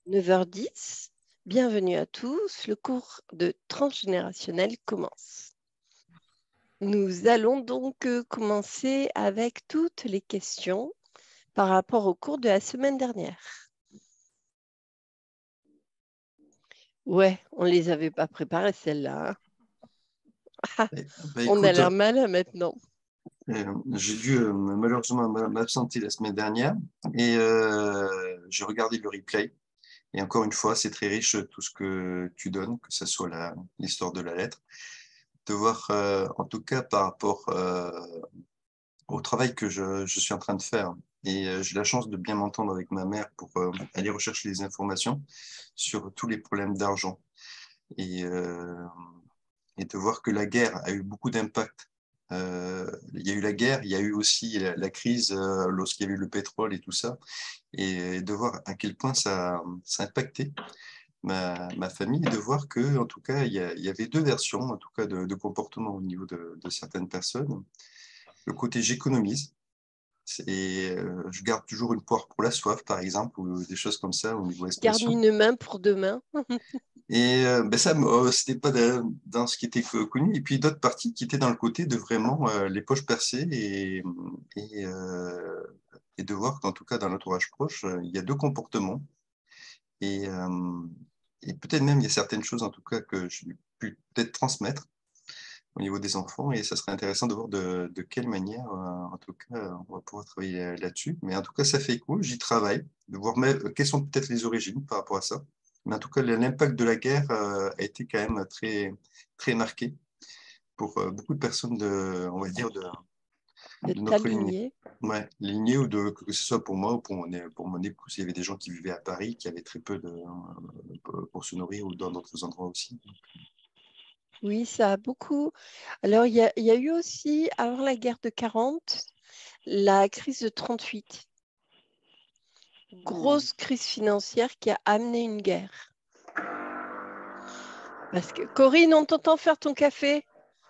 9h10, bienvenue à tous, le cours de transgénérationnel commence. Nous allons donc commencer avec toutes les questions par rapport au cours de la semaine dernière. Ouais, on ne les avait pas préparées celles-là. Hein. On a Écoute, l'air malin maintenant. j'ai dû malheureusement m'absenter la semaine dernière et j'ai regardé le replay. Et encore une fois, c'est très riche tout ce que tu donnes, que ce soit l'histoire de la lettre. De voir, en tout cas par rapport au travail que je suis en train de faire. Et j'ai la chance de bien m'entendre avec ma mère pour aller rechercher les informations sur tous les problèmes d'argent. Et, euh, et de voir que la guerre a eu beaucoup d'impact. Il y a eu la guerre, il y a eu aussi la crise lorsqu'il y a eu le pétrole et tout ça, et de voir à quel point ça a impacté ma famille, et de voir que, en tout cas, il y avait deux versions, en tout cas, de comportement au niveau de certaines personnes. Le côté j'économise, je garde toujours une poire pour la soif, par exemple, ou des choses comme ça au niveau Garde expression. une main pour demain. Et ben ça, c'était pas dans ce qui était connu. Et puis d'autres parties qui étaient dans le côté de vraiment les poches percées et, euh, et de voir qu'en tout cas dans l'entourage proche, il y a deux comportements. Et, euh, et peut-être même il y a certaines choses en tout cas que je pu peut-être transmettre au niveau des enfants. Et ça serait intéressant de voir de quelle manière, en tout cas, on va pouvoir travailler là-dessus. Mais en tout cas, ça fait écho, j'y travaille, de voir même, quelles sont peut-être les origines par rapport à ça. Mais en tout cas, l'impact de la guerre a été quand même très, très marqué pour beaucoup de personnes on va dire, De de notre lignée. t'aligner. Ouais, lignée ou que ce soit pour moi ou pour mon épouse, il y avait des gens qui vivaient à Paris, qui avaient très peu pour se nourrir ou dans d'autres endroits aussi. Oui, ça a beaucoup. Alors, il y a eu aussi, avant la guerre de 40, la crise de 38. Grosse crise financière qui a amené une guerre. Parce que Corinne, on t'entend faire ton café.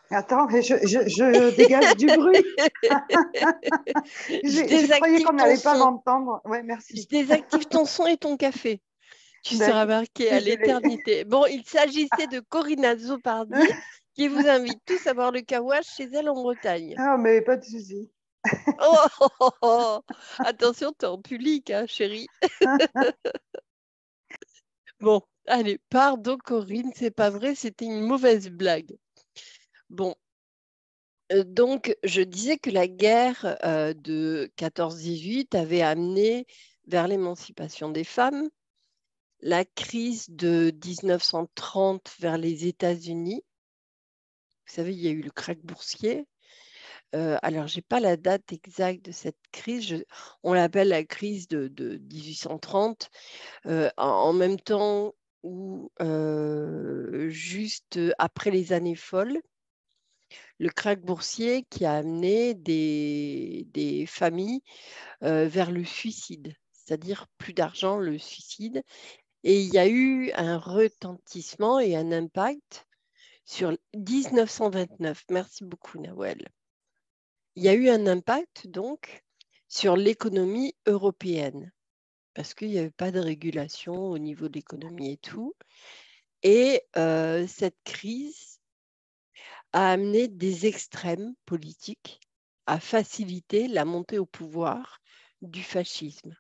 Attends, je dégage du bruit. Je Je croyais désactive qu'on ton n'allait pas son. m'entendre. Ouais, Je merci. désactive ton son et ton café. Tu seras D'accord. marqué à Désolée. l'éternité. Bon, il s'agissait de Corinne Zopardi qui vous invite tous à boire le kawash chez elle en Bretagne. Ah, mais pas de souci. Oh, oh, oh, oh. Attention, t'es en public, hein, chérie. Bon, allez, pardon Corinne, c'est pas vrai, c'était une mauvaise blague. Bon, donc je disais que la guerre de 14-18 avait amené vers l'émancipation des femmes, la crise de 1930 vers les États-Unis. Vous savez, il y a eu le krach boursier. Alors, je n'ai pas la date exacte de cette crise. On l'appelle la crise de 1830. En même temps ou juste après les années folles, le krach boursier qui a amené des familles vers le suicide, c'est-à-dire plus d'argent, le suicide. Et il y a eu un retentissement et un impact sur 1929. Merci beaucoup, Nawel. Il y a eu un impact donc sur l'économie européenne parce qu'il n'y avait pas de régulation au niveau de l'économie et tout. Et cette crise a amené des extrêmes politiques à faciliter la montée au pouvoir du fascisme.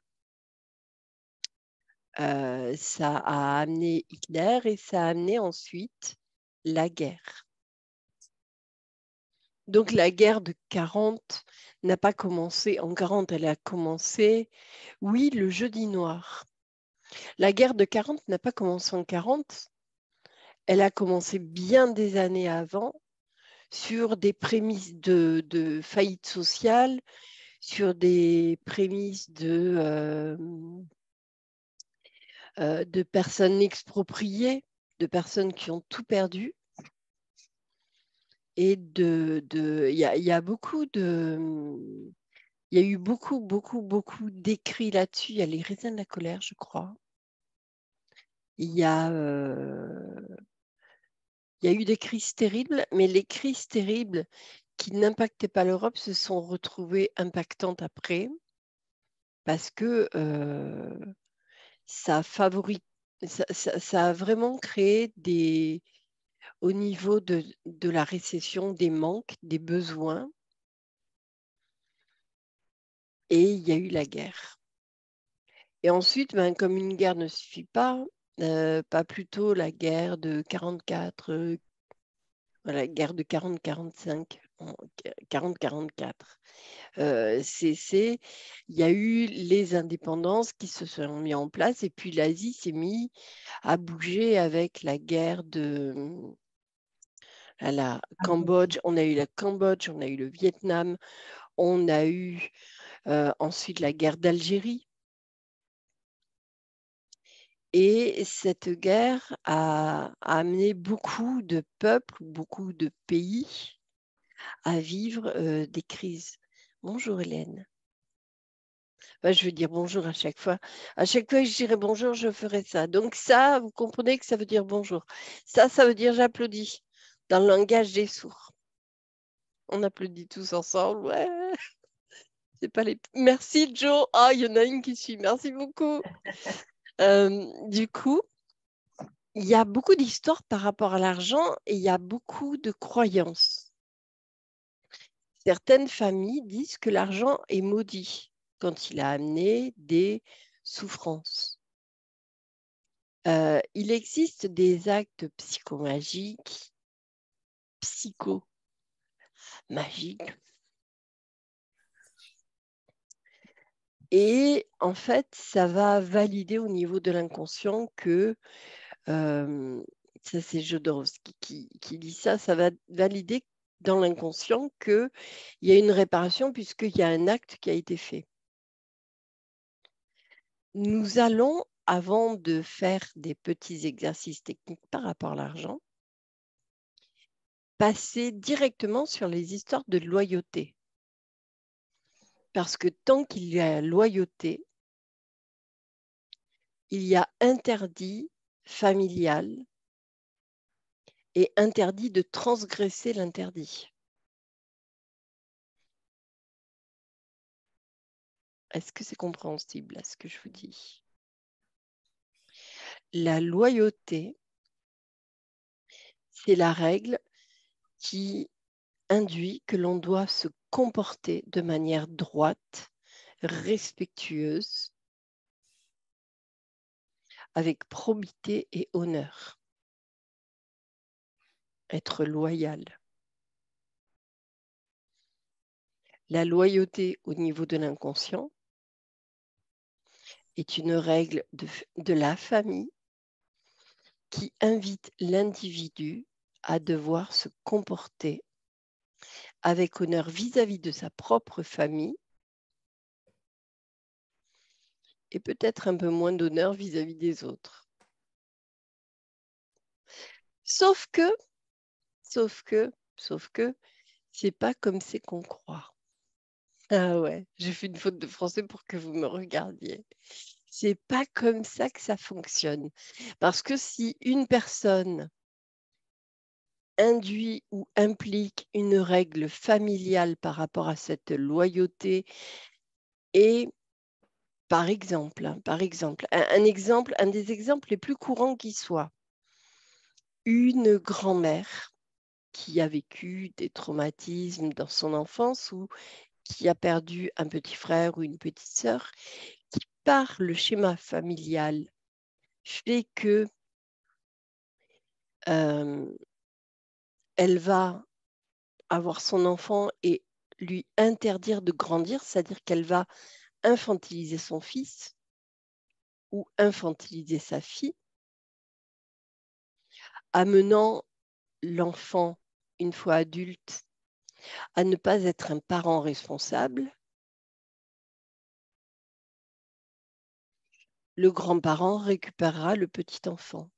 Ça a amené Hitler et ça a amené ensuite la guerre. Donc la guerre de 40 n'a pas commencé en 40, elle a commencé, oui, le jeudi noir. La guerre de 40 n'a pas commencé en 40, elle a commencé bien des années avant sur des prémices de faillite sociale, sur des prémices de personnes expropriées, de personnes qui ont tout perdu. Et il y a beaucoup il y a eu beaucoup d'écrits là-dessus. Il y a les raisins de la colère, je crois. Il y a, il y a eu des crises terribles, mais les crises terribles qui n'impactaient pas l'Europe se sont retrouvées impactantes après parce que ça favorise, ça a vraiment créé au niveau de la récession, des manques, des besoins, et il y a eu la guerre. Et ensuite, ben, comme une guerre ne suffit pas plutôt la guerre de 44, voilà, guerre de 40-45, 40-44. Il y a eu les indépendances qui se sont mis en place et puis l'Asie s'est mise à bouger avec la guerre à la Cambodge. On a eu la Cambodge, on a eu le Vietnam, on a eu ensuite la guerre d'Algérie. Et cette guerre a amené beaucoup de peuples, beaucoup de pays à vivre des crises. Bonjour Hélène. Bah, je veux dire bonjour à chaque fois. À chaque fois que je dirais bonjour, je ferai ça. Donc ça, vous comprenez que ça veut dire bonjour. Ça veut dire j'applaudis dans le langage des sourds. On applaudit tous ensemble. Ouais. C'est pas les... Merci Joe. Ah, il y en a une qui suit. Merci beaucoup. Du coup, il y a beaucoup d'histoires par rapport à l'argent et il y a beaucoup de croyances. Certaines familles disent que l'argent est maudit quand il a amené des souffrances. Il existe des actes psychomagiques, psychomagiques, et en fait, ça va valider au niveau de l'inconscient que, ça c'est Jodorowsky qui dit ça va valider dans l'inconscient qu'il y a une réparation puisqu'il y a un acte qui a été fait. Nous allons, avant de faire des petits exercices techniques par rapport à l'argent, passer directement sur les histoires de loyauté. Parce que tant qu'il y a loyauté, il y a interdit familial et interdit de transgresser l'interdit. Est-ce que c'est compréhensible, ce que je vous dis? La loyauté, c'est la règle qui induit que l'on doit se comporter de manière droite, respectueuse, avec probité et honneur. Être loyal. La loyauté au niveau de l'inconscient est une règle de la famille qui invite l'individu à devoir se comporter avec honneur vis-à-vis de sa propre famille et peut-être un peu moins d'honneur vis-à-vis des autres. Sauf que, c'est pas comme c'est qu'on croit. Ah ouais, j'ai fait une faute de français pour que vous me regardiez. C'est pas comme ça que ça fonctionne. Parce que si une personne induit ou implique une règle familiale par rapport à cette loyauté et par exemple, un des exemples les plus courants qui soit, une grand-mère qui a vécu des traumatismes dans son enfance ou qui a perdu un petit frère ou une petite sœur, qui par le schéma familial fait que elle va avoir son enfant et lui interdire de grandir, c'est-à-dire qu'elle va infantiliser son fils ou infantiliser sa fille, amenant l'enfant, une fois adulte, à ne pas être un parent responsable. Le grand-parent récupérera le petit enfant.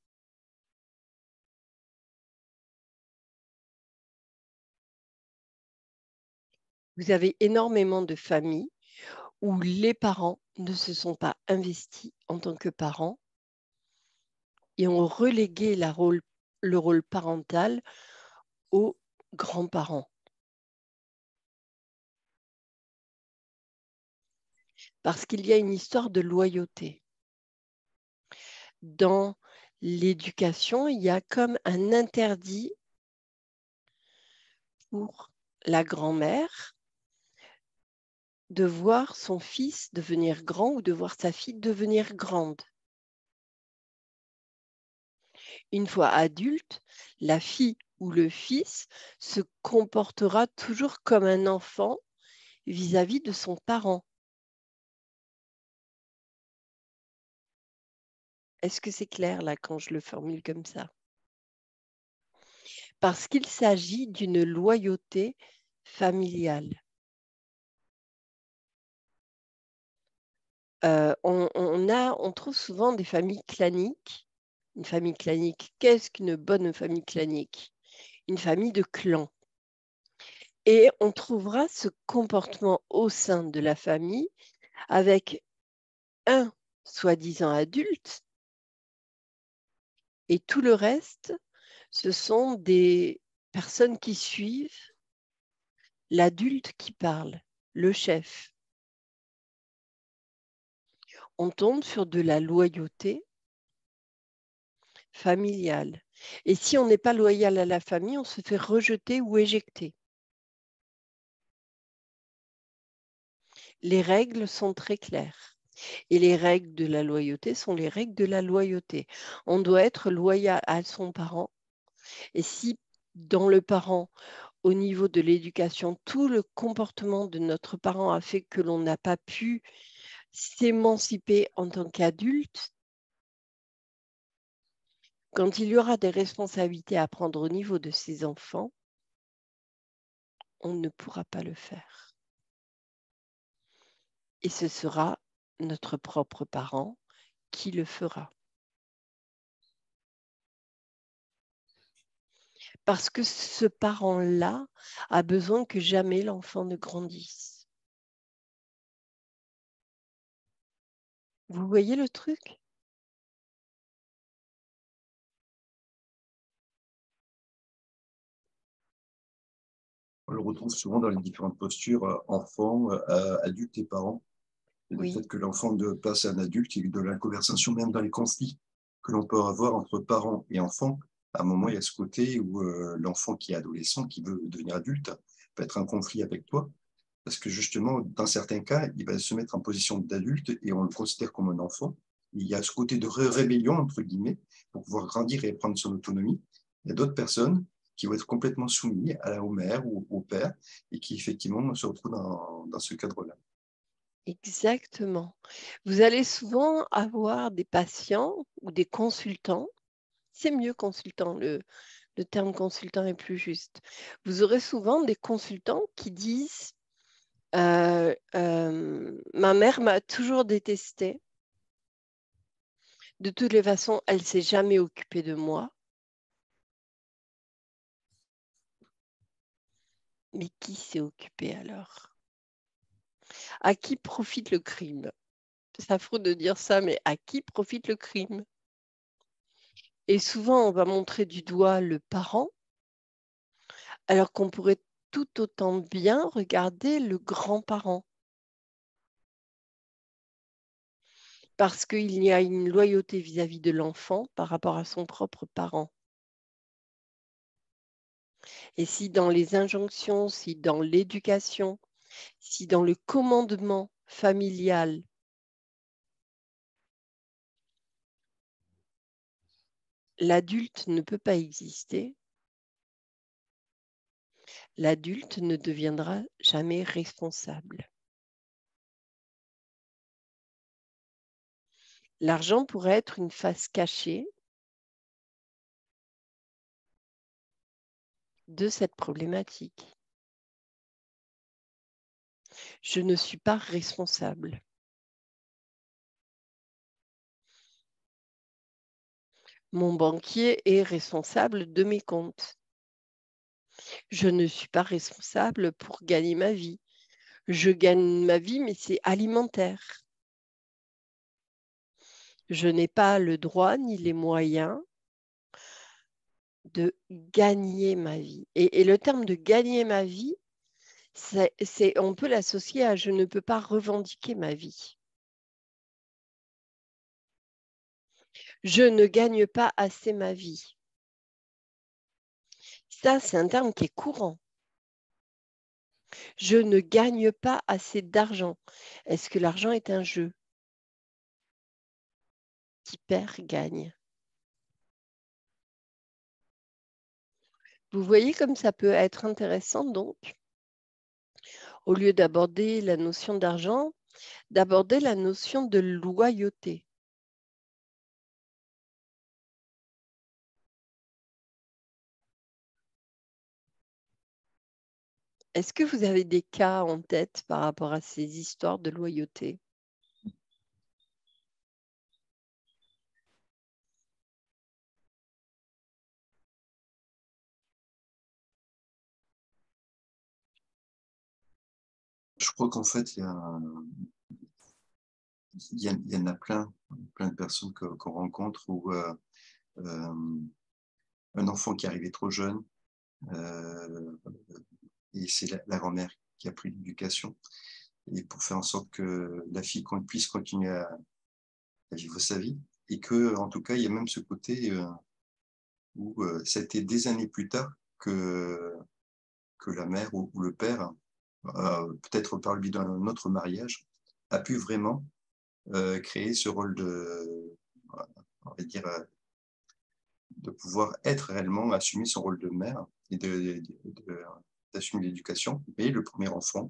Vous avez énormément de familles où les parents ne se sont pas investis en tant que parents et ont relégué le rôle parental aux grands-parents. Parce qu'il y a une histoire de loyauté. dans l'éducation, il y a comme un interdit pour la grand-mère de voir son fils devenir grand ou de voir sa fille devenir grande. Une fois adulte, la fille ou le fils se comportera toujours comme un enfant vis-à-vis de son parent. Est-ce que c'est clair là quand je le formule comme ça? Parce qu'il s'agit d'une loyauté familiale. On trouve souvent des familles claniques. Une famille clanique, qu'est-ce qu'une bonne famille clanique? Une famille de clans. Et on trouvera ce comportement au sein de la famille avec un soi-disant adulte et tout le reste, ce sont des personnes qui suivent l'adulte qui parle, le chef. On tombe sur de la loyauté familiale. Et si on n'est pas loyal à la famille, on se fait rejeter ou éjecter. Les règles sont très claires. Et les règles de la loyauté sont les règles de la loyauté. On doit être loyal à son parent. Et si dans le parent, au niveau de l'éducation, tout le comportement de notre parent a fait que l'on n'a pas pu s'émanciper en tant qu'adulte, quand il y aura des responsabilités à prendre au niveau de ses enfants, on ne pourra pas le faire. Et ce sera notre propre parent qui le fera. Parce que ce parent-là a besoin que jamais l'enfant ne grandisse. Vous voyez le truc? On le retrouve souvent dans les différentes postures, enfants, adultes et parents. Et le Oui, fait que l'enfant de place à un adulte et de la conversation, même dans les conflits que l'on peut avoir entre parents et enfants, à un moment, il y a ce côté où l'enfant qui est adolescent, qui veut devenir adulte, peut être en conflit avec toi. Parce que justement, dans certains cas, il va se mettre en position d'adulte et on le considère comme un enfant. Il y a ce côté de rébellion, entre guillemets, pour pouvoir grandir et prendre son autonomie. Il y a d'autres personnes qui vont être complètement soumises au mère ou au père et qui, effectivement, se retrouvent dans ce cadre-là. exactement. Vous allez souvent avoir des patients ou des consultants. C'est mieux consultant, le terme consultant est plus juste. Vous aurez souvent des consultants qui disent ma mère m'a toujours détesté. De toutes les façons, elle ne s'est jamais occupée de moi. Mais qui s'est occupé alors? À qui profite le crime? C'est affreux de dire ça, mais à qui profite le crime? Et souvent, on va montrer du doigt le parent, alors qu'on pourrait tout autant bien regarder le grand-parent. Parce qu'il y a une loyauté vis-à-vis de l'enfant par rapport à son propre parent. Et si dans les injonctions, si dans l'éducation, si dans le commandement familial, l'adulte ne peut pas exister, l'adulte ne deviendra jamais responsable. L'argent pourrait être une face cachée de cette problématique. Je ne suis pas responsable. Mon banquier est responsable de mes comptes. Je ne suis pas responsable pour gagner ma vie. Je gagne ma vie, mais c'est alimentaire. Je n'ai pas le droit ni les moyens de gagner ma vie. Et le terme de gagner ma vie, on peut l'associer à je ne peux pas revendiquer ma vie. Je ne gagne pas assez ma vie. Ça, c'est un terme qui est courant. Je ne gagne pas assez d'argent. Est-ce que l'argent est un jeu? Qui perd, gagne. Vous voyez comme ça peut être intéressant, donc, au lieu d'aborder la notion d'argent, d'aborder la notion de loyauté. Est-ce que vous avez des cas en tête par rapport à ces histoires de loyauté? Je crois qu'en fait, il y en a plein de personnes qu'on rencontre où un enfant qui est arrivé trop jeune, euh, et c'est la grand-mère qui a pris l'éducation, et pour faire en sorte que la fille puisse continuer à vivre sa vie, et que, en tout cas, il y a même ce côté où ça a été des années plus tard que la mère ou le père, peut-être par le biais d'un autre mariage, a pu vraiment créer ce rôle on va dire, de pouvoir être réellement, assumer son rôle de mère et d'assumer l'éducation. Et le premier enfant,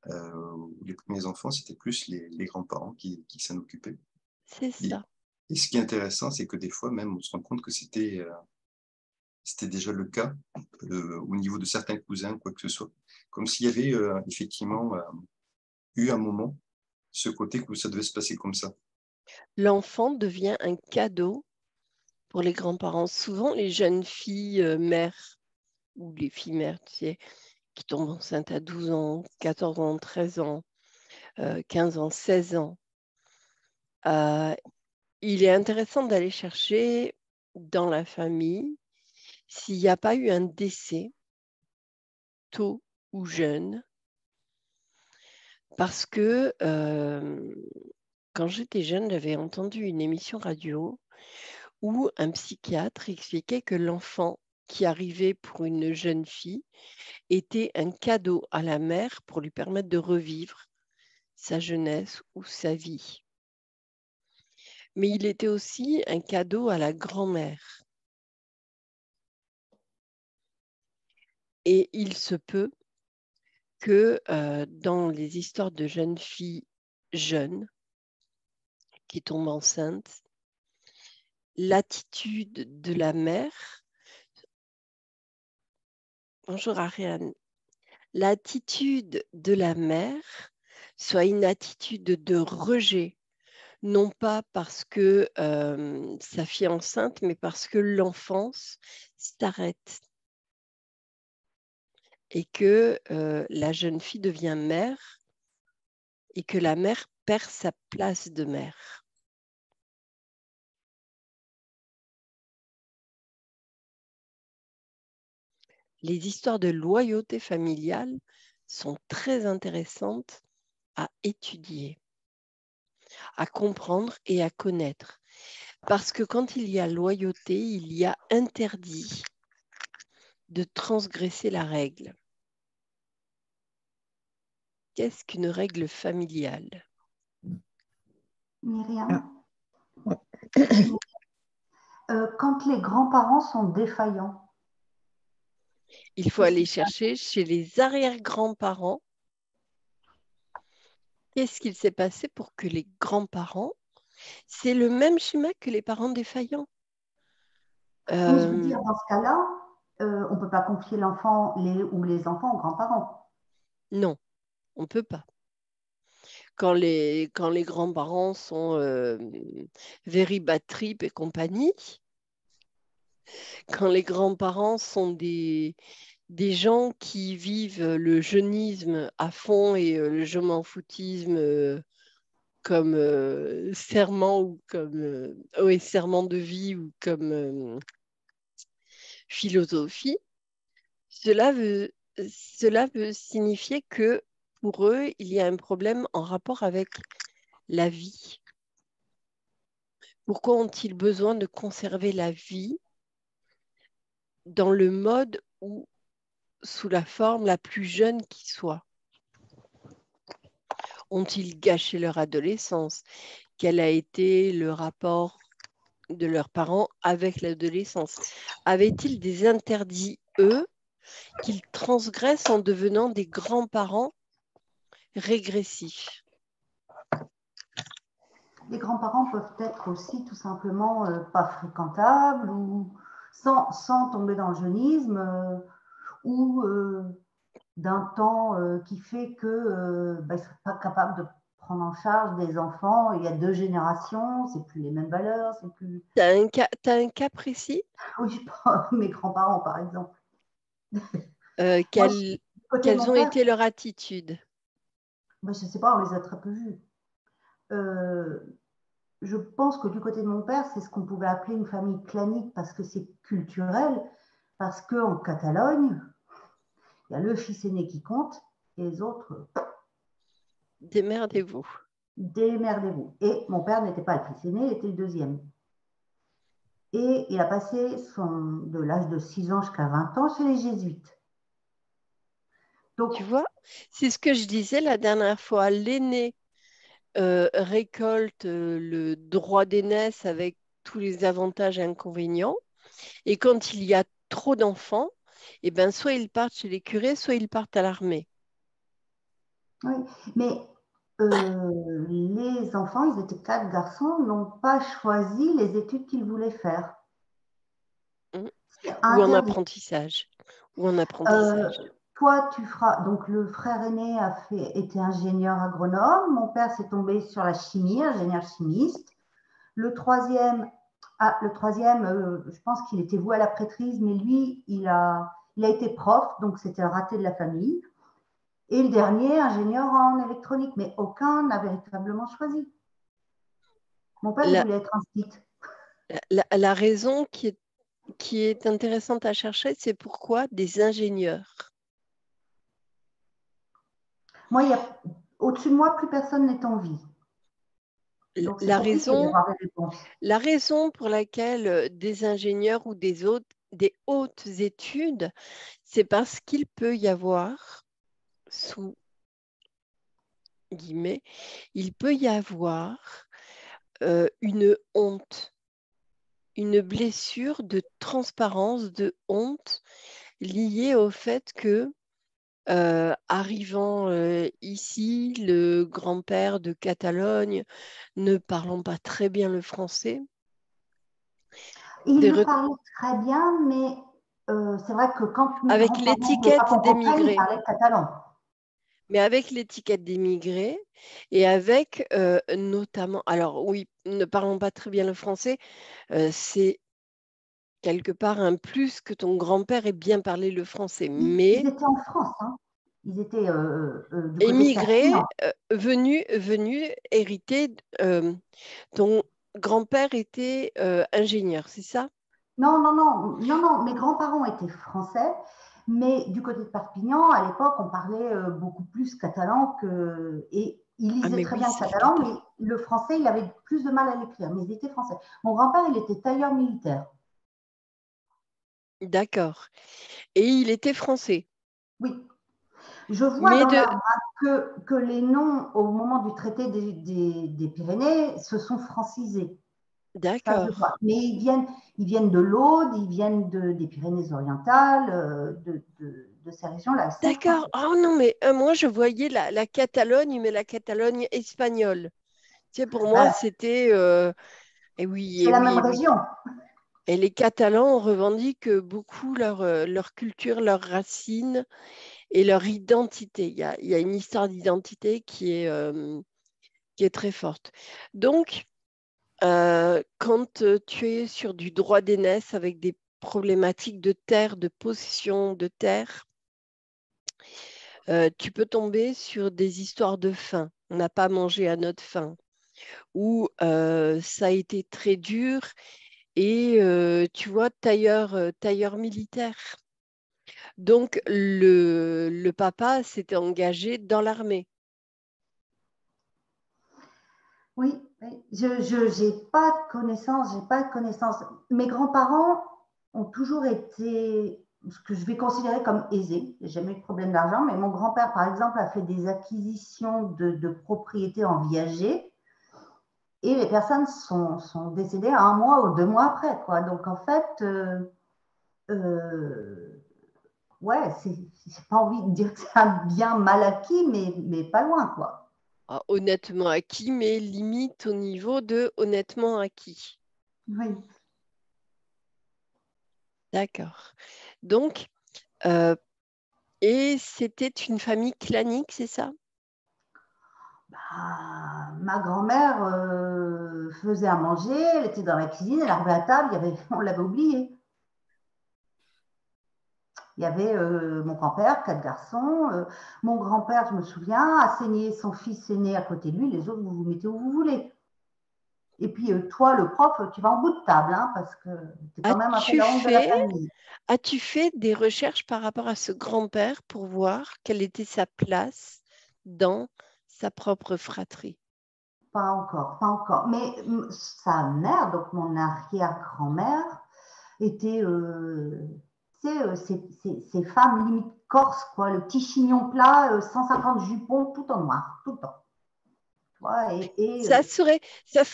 les premiers enfants, c'était plus les grands-parents qui s'en occupaient. C'est Et, ça. et ce qui est intéressant, c'est que des fois, même, on se rend compte que c'était déjà le cas au niveau de certains cousins, quoi que ce soit. Comme s'il y avait effectivement eu un moment, ce côté où ça devait se passer comme ça. L'enfant devient un cadeau pour les grands-parents. Souvent, les jeunes filles mères ou les filles mères, tu sais, qui tombent enceintes à 12 ans, 14 ans, 13 ans, 15 ans, 16 ans, il est intéressant d'aller chercher dans la famille s'il n'y a pas eu un décès tôt ou jeune, parce que quand j'étais jeune, j'avais entendu une émission radio où un psychiatre expliquait que l'enfant qui arrivait pour une jeune fille était un cadeau à la mère pour lui permettre de revivre sa jeunesse ou sa vie. Mais il était aussi un cadeau à la grand-mère. Et il se peut que dans les histoires de jeunes filles jeunes qui tombent enceintes, l'attitude de la mère, bonjour Ariane, l'attitude de la mère soit une attitude de rejet, non pas parce que sa fille est enceinte, mais parce que l'enfance s'arrête et que la jeune fille devient mère et que la mère perd sa place de mère. Les histoires de loyauté familiale sont très intéressantes à étudier, à comprendre et à connaître. Parce que quand il y a loyauté, il y a interdit de transgresser la règle. Qu'est-ce qu'une règle familiale? Myriam, quand les grands-parents sont défaillants, Il faut aller chercher chez les arrière-grands-parents. Qu'est-ce qu'il s'est passé pour que les grands-parents, c'est le même schéma que les parents défaillants. oui, je veux dire, dans ce cas-là, on ne peut pas confier l'enfant ou les enfants aux grands-parents. Non, on ne peut pas. Quand les grands-parents sont very bad trip et compagnie, quand les grands-parents sont des gens qui vivent le jeunisme à fond et le je m'en foutisme comme serment ou comme oui, serment de vie ou comme philosophie, cela veut signifier que pour eux, il y a un problème en rapport avec la vie. Pourquoi ont-ils besoin de conserver la vie dans le mode ou sous la forme la plus jeune qui soit? Ont-ils gâché leur adolescence? Quel a été le rapport de leurs parents avec l'adolescence? Avaient-ils des interdits, eux, qu'ils transgressent en devenant des grands-parents régressifs? Les grands-parents peuvent être aussi tout simplement pas fréquentables ou sans tomber dans le jeunisme ou d'un temps qui fait que ils ne seraient pas capables de prendre en charge des enfants. Il y a 2 générations, c'est plus les mêmes valeurs, c'est plus. T'as un cas précis? Oui, mes grands-parents par exemple. Moi, Quelles, du côté de quelles mon ont père, été leurs attitudes? je ne sais pas, on les a très peu vus. Je pense que du côté de mon père, c'est ce qu'on pouvait appeler une famille clanique parce que c'est culturel, parce qu'en Catalogne, il y a le fils aîné qui compte et les autres, Démerdez-vous. démerdez-vous. Et mon père n'était pas le fils aîné, il était le deuxième. Et il a passé de l'âge de 6 ans jusqu'à 20 ans chez les jésuites. Donc, Tu vois, c'est ce que je disais la dernière fois. L'aîné récolte le droit d'aînesse avec tous les avantages et inconvénients. Et quand il y a trop d'enfants, eh ben, soit ils partent chez les curés, soit ils partent à l'armée. oui, mais les enfants, ils étaient 4 garçons, n'ont pas choisi les études qu'ils voulaient faire. Hein, C'est ou en interdit. apprentissage. Ou en Euh, apprentissage. toi, tu feras. Donc, le frère aîné était ingénieur agronome. Mon père s'est tombé sur la chimie, ingénieur chimiste. Le troisième, je pense qu'il était voué à la prêtrise, mais lui, il a été prof, donc c'était un raté de la famille. Et le dernier, ingénieur en électronique, mais aucun n'a véritablement choisi. Mon père, il La, voulait être institut. la raison qui est intéressante à chercher, c'est pourquoi des ingénieurs. Moi, au-dessus de moi, plus personne n'est en vie. Donc, c'est La compliqué raison, d'avoir des réponses. la raison pour laquelle des ingénieurs ou des hautes études, c'est parce qu'il peut y avoir, sous guillemets, il peut y avoir une honte, une blessure de transparence, de honte liée au fait que, arrivant ici, le grand-père de Catalogne, ne parlant pas très bien le français, Il des le re- parlait très bien, mais c'est vrai que quand mes avec grands-parents ne voulaient pas l'étiquette qu'on comprenne, ils d'émigré, parlaient catalan. mais avec l'étiquette d'émigré et avec notamment, alors oui, ne parlant pas très bien le français, c'est quelque part un plus que ton grand-père ait bien parlé le français, Ils mais étaient en France, hein. Ils étaient du côté de émigré, Perpignan. venu hériter, ton grand-père était ingénieur, c'est ça? Non, non, non, non, non, mes grands-parents étaient français, mais du côté de Perpignan, à l'époque, on parlait beaucoup plus catalan et ils Ah lisaient mais très oui, bien le c'est le catalan, mais catalan. le français, il avait plus de mal à l'écrire, mais ils étaient français. Mon grand-père, il était tailleur militaire. D'accord. Et il était français. Oui. Je vois Mais dans de... l'arbre que les noms, au moment du traité des Pyrénées, se sont francisés. Ça, je vois. D'accord. Mais ils viennent de l'Aude, ils viennent des Pyrénées-Orientales, de ces régions-là. Elles sont D'accord. françaises. Oh non, mais moi, je voyais la Catalogne, mais la Catalogne espagnole. Tu sais, pour moi, Ben, c'était... eh oui, c'est eh la oui, même eh oui. région. Et les Catalans revendiquent beaucoup leur culture, leurs racines et leur identité. Il y a une histoire d'identité qui est très forte. Donc, quand tu es sur du droit d'aînesse avec des problématiques de terre, de possession de terre, tu peux tomber sur des histoires de faim. On n'a pas mangé à notre faim. Ou ça a été très dur et tu vois, tailleur militaire. Donc, le papa s'était engagé dans l'armée. Oui, Je n'ai pas de connaissances, j'ai pas de connaissances. Mes grands-parents ont toujours été ce que je vais considérer comme aisés. J'ai jamais eu de problème d'argent, mais mon grand-père, par exemple, a fait des acquisitions de propriétés en viager et les personnes sont décédées 1 mois ou 2 mois après, quoi. Donc, en fait, ouais, j'ai pas envie de dire que c'est un bien mal acquis, mais pas loin, quoi. Ah, honnêtement acquis, mais limite au niveau de honnêtement acquis. Oui. D'accord. Donc, et c'était une famille clanique, c'est ça? Ma grand-mère faisait à manger, elle était dans la cuisine, elle arrivait à table, on l'avait oublié. Il y avait mon grand-père, 4 garçons. Mon grand-père, je me souviens, a saigné son fils aîné à côté de lui. Les autres, vous vous mettez où vous voulez. Et puis, toi, le prof, tu vas en bout de table, hein, parce que tu es quand même un peu As-tu la honte de la fait, famille. as-tu fait des recherches par rapport à ce grand-père pour voir quelle était sa place dans sa propre fratrie? Pas encore, pas encore. Mais sa mère, donc mon arrière-grand-mère, était, ces femmes limite corse, quoi, le petit chignon plat, 150 jupons, tout en noir, tout le temps. Ouais, Ça serait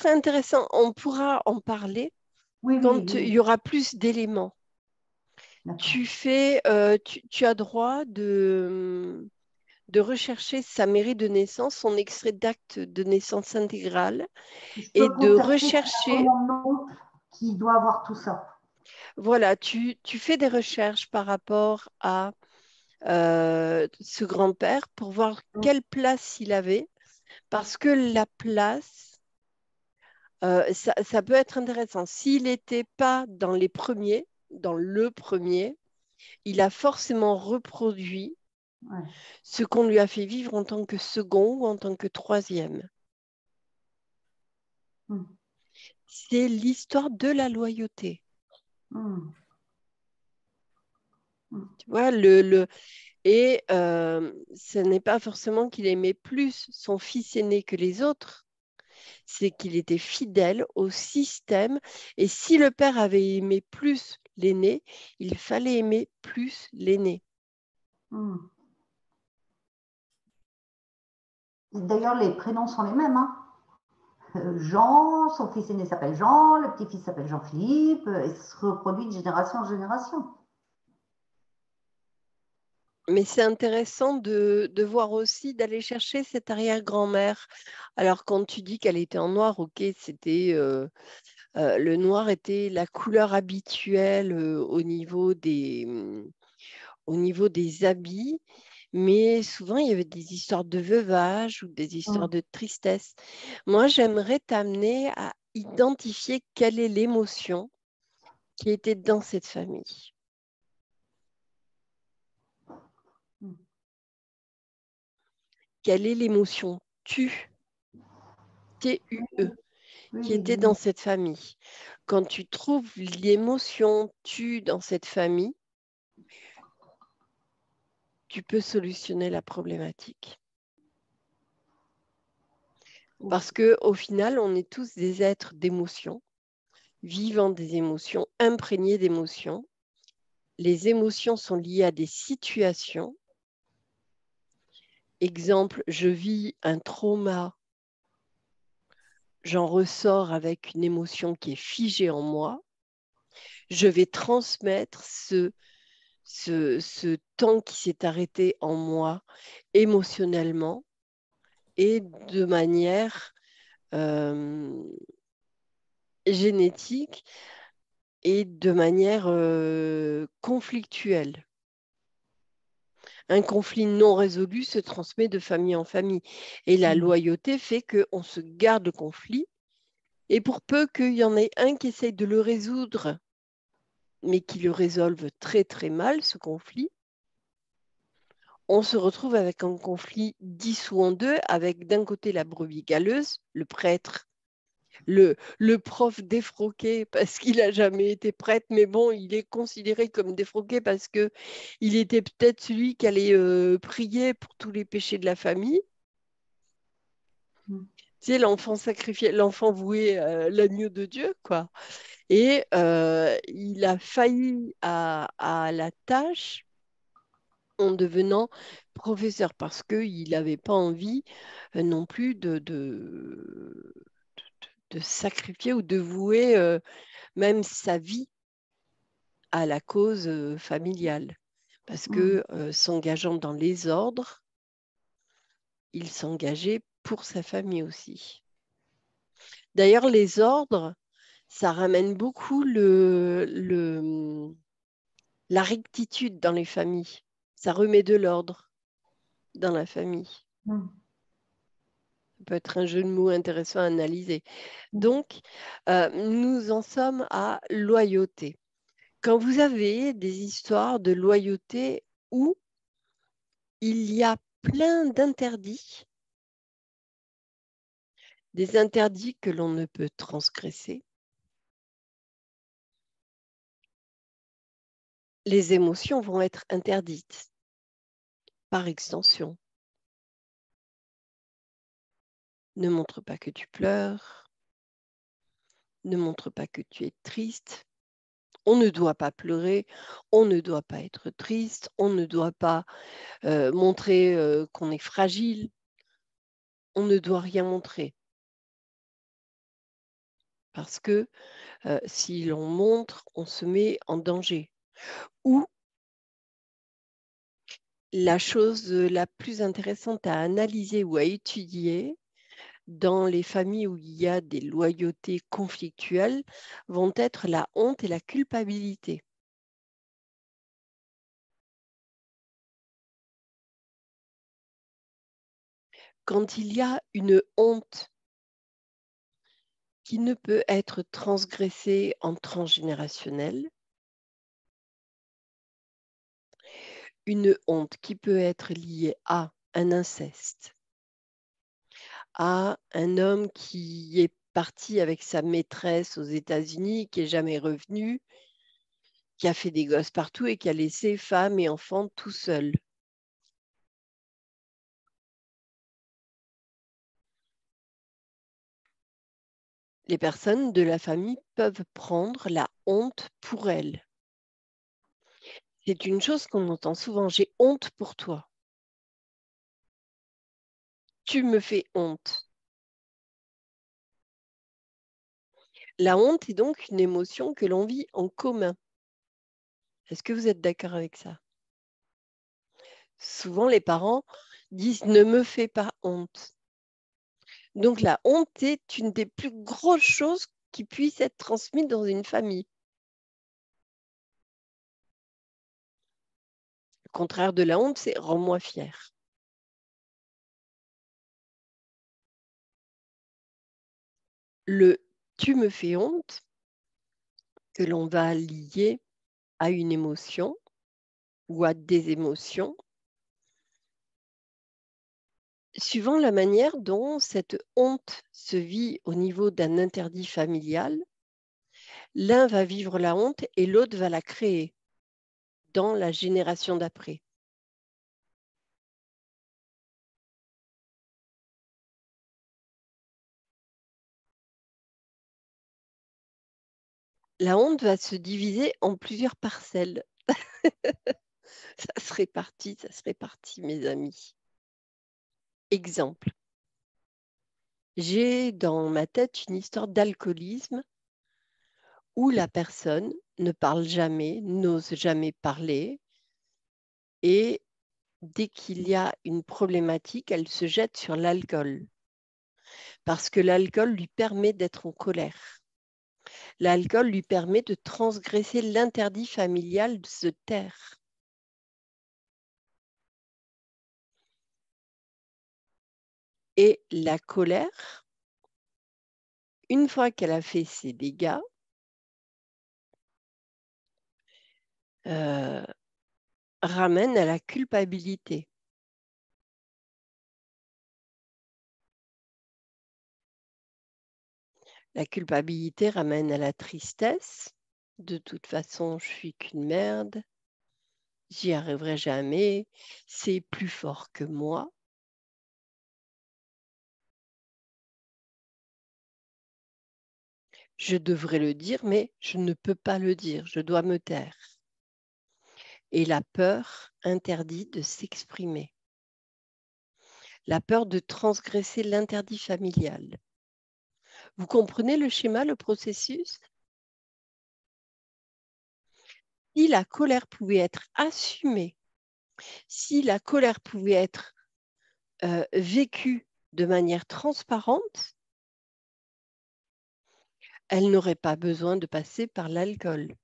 intéressant. On pourra en parler oui, oui, quand il oui, y aura plus d'éléments. d'accord. Tu as droit de rechercher sa mairie de naissance, son extrait d'acte de naissance intégrale Je et peux de contacter rechercher, mon oncle qui doit avoir tout ça. voilà, tu fais des recherches par rapport à ce grand-père pour voir quelle place il avait, parce que la place, ça peut être intéressant. S'il n'était pas dans les premiers, dans le premier, il a forcément reproduit Ouais. ce qu'on lui a fait vivre en tant que second ou en tant que troisième. Mm. C'est l'histoire de la loyauté. Mm. Mm. Tu vois, et ce n'est pas forcément qu'il aimait plus son fils aîné que les autres, c'est qu'il était fidèle au système. Et si le père avait aimé plus l'aîné, il fallait aimer plus l'aîné. Mm. D'ailleurs, les prénoms sont les mêmes, hein. Jean, son fils aîné s'appelle Jean, le petit-fils s'appelle Jean-Philippe, et ça se reproduit de génération en génération. Mais c'est intéressant de voir aussi, d'aller chercher cette arrière-grand-mère. Alors, quand tu dis qu'elle était en noir, ok, c'était le noir était la couleur habituelle au niveau des habits, mais souvent il y avait des histoires de veuvage ou des histoires Mm. de tristesse. Moi, j'aimerais t'amener à identifier quelle est l'émotion qui était dans cette famille. Mm. Quelle est l'émotion T-U-E, Oui, qui oui, était dans oui. cette famille? Quand tu trouves l'émotion tu dans cette famille, tu peux solutionner la problématique. Parce qu'au final, on est tous des êtres d'émotions, vivant des émotions, imprégnés d'émotions. Les émotions sont liées à des situations. Exemple, je vis un trauma, j'en ressors avec une émotion qui est figée en moi. Je vais transmettre ce temps qui s'est arrêté en moi émotionnellement et de manière génétique et de manière conflictuelle. Un conflit non résolu se transmet de famille en famille. Et la Mm. loyauté fait qu'on se garde le conflit. Et pour peu qu'il y en ait un qui essaye de le résoudre, mais qui le résolve très très mal, ce conflit, on se retrouve avec un conflit dissous en deux, avec d'un côté la brebis galeuse, le prêtre, le prof défroqué parce qu'il n'a jamais été prêtre, mais bon, il est considéré comme défroqué parce que il était peut-être celui qui allait prier pour tous les péchés de la famille. Mm. Tu sais, l'enfant sacrifié, l'enfant voué, l'agneau de Dieu, quoi. Et il a failli à la tâche en devenant professeur parce qu'il n'avait pas envie non plus de sacrifier ou de vouer même sa vie à la cause familiale. Parce que s'engageant dans les ordres, il s'engageait pour sa famille aussi. D'ailleurs, les ordres, ça ramène beaucoup la rectitude dans les familles. Ça remet de l'ordre dans la famille. Ça peut être un jeu de mots intéressant à analyser. Donc, nous en sommes à loyauté. Quand vous avez des histoires de loyauté où il y a plein d'interdits, des interdits que l'on ne peut transgresser, les émotions vont être interdites par extension. Ne montre pas que tu pleures, ne montre pas que tu es triste. On ne doit pas pleurer, on ne doit pas être triste, on ne doit pas montrer qu'on est fragile. On ne doit rien montrer. Parce que si l'on montre, on se met en danger. Ou la chose la plus intéressante à analyser ou à étudier dans les familles où il y a des loyautés conflictuelles vont être la honte et la culpabilité. Quand il y a une honte qui ne peut être transgressée en transgénérationnel, une honte qui peut être liée à un inceste, à un homme qui est parti avec sa maîtresse aux États-Unis, qui n'est jamais revenu, qui a fait des gosses partout et qui a laissé femme et enfants tout seuls. Les personnes de la famille peuvent prendre la honte pour elles. C'est une chose qu'on entend souvent, j'ai honte pour toi. Tu me fais honte. La honte est donc une émotion que l'on vit en commun. Est-ce que vous êtes d'accord avec ça? Souvent, les parents disent « ne me fais pas honte ». Donc, la honte est une des plus grosses choses qui puissent être transmises dans une famille. Le contraire de la honte, c'est « rends-moi fier ». Le « tu me fais honte » que l'on va lier à une émotion ou à des émotions, suivant la manière dont cette honte se vit au niveau d'un interdit familial, l'un va vivre la honte et l'autre va la créer dans la génération d'après. La honte va se diviser en plusieurs parcelles. Ça se répartit, mes amis. Exemple. J'ai dans ma tête une histoire d'alcoolisme où la personne ne parle jamais, n'ose jamais parler et dès qu'il y a une problématique, elle se jette sur l'alcool parce que l'alcool lui permet d'être en colère. L'alcool lui permet de transgresser l'interdit familial de se taire. Et la colère, une fois qu'elle a fait ses dégâts, ramène à la culpabilité. La culpabilité ramène à la tristesse. De toute façon, je suis qu'une merde. J'y arriverai jamais. C'est plus fort que moi. Je devrais le dire, mais je ne peux pas le dire, je dois me taire. Et la peur interdit de s'exprimer. La peur de transgresser l'interdit familial. Vous comprenez le schéma, le processus? Si la colère pouvait être assumée, si la colère pouvait être vécue de manière transparente, elle n'aurait pas besoin de passer par l'alcool.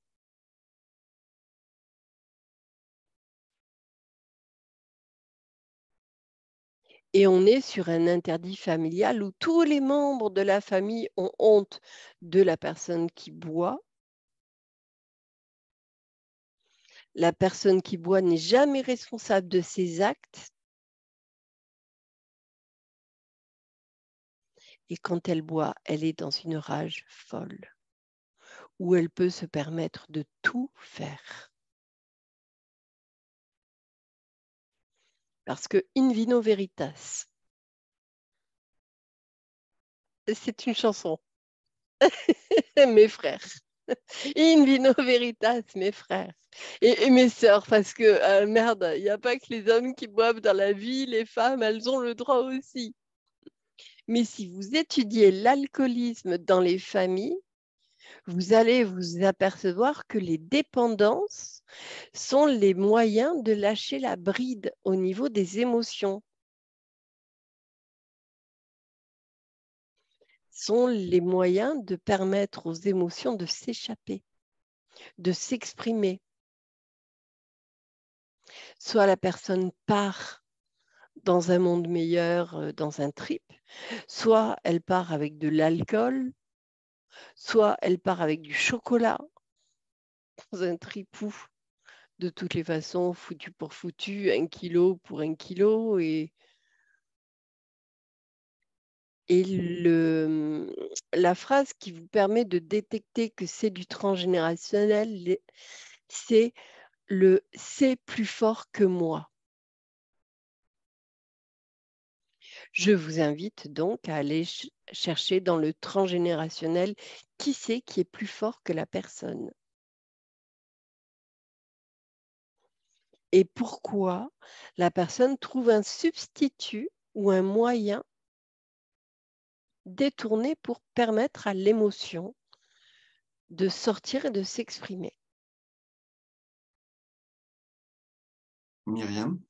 Et on est sur un interdit familial où tous les membres de la famille ont honte de la personne qui boit. La personne qui boit n'est jamais responsable de ses actes. Et quand elle boit, elle est dans une rage folle, où elle peut se permettre de tout faire. Parce que in vino veritas, c'est une chanson. Mes frères. In vino veritas, mes frères. Et mes sœurs, parce que merde, il n'y a pas que les hommes qui boivent dans la vie, les femmes, elles ont le droit aussi. Mais si vous étudiez l'alcoolisme dans les familles, vous allez vous apercevoir que les dépendances sont les moyens de lâcher la bride au niveau des émotions. Sont les moyens de permettre aux émotions de s'échapper, de s'exprimer. Soit la personne part dans un monde meilleur, dans un trip, soit elle part avec de l'alcool, soit elle part avec du chocolat, dans un tripou. De toutes les façons, foutu pour foutu, 1 kilo pour 1 kilo. Et la phrase qui vous permet de détecter que c'est du transgénérationnel, c'est le « c'est plus fort que moi ». Je vous invite donc à aller chercher dans le transgénérationnel qui c'est qui est plus fort que la personne. Et pourquoi la personne trouve un substitut ou un moyen détourné pour permettre à l'émotion de sortir et de s'exprimer. Myriam,